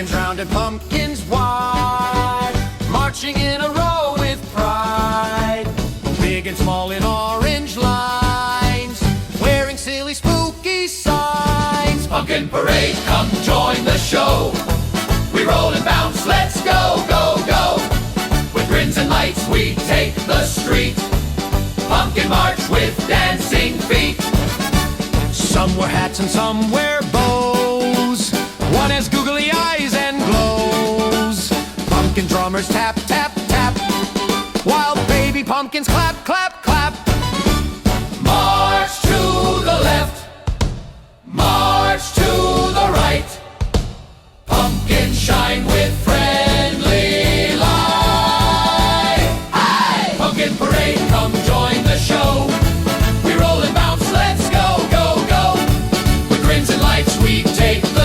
Pumpkins round and pumpkins wide, marching in a row with pride. Big and small in orange lines, wearing silly spooky signs. Pumpkin parade, come join the show. We roll and bounce, let's go, go, go. With grins and lights we take the street. Pumpkin march with dancing feet. Some wear hats and some wear bows. One has googly eyes and glows. Pumpkin drummers tap, tap, tap, while baby pumpkins clap, clap, clap. March to the left, march to the right. Pumpkins shine with friendly light. Hey! Pumpkin parade, come join the show. We roll and bounce, let's go, go, go. With grins and lights we take the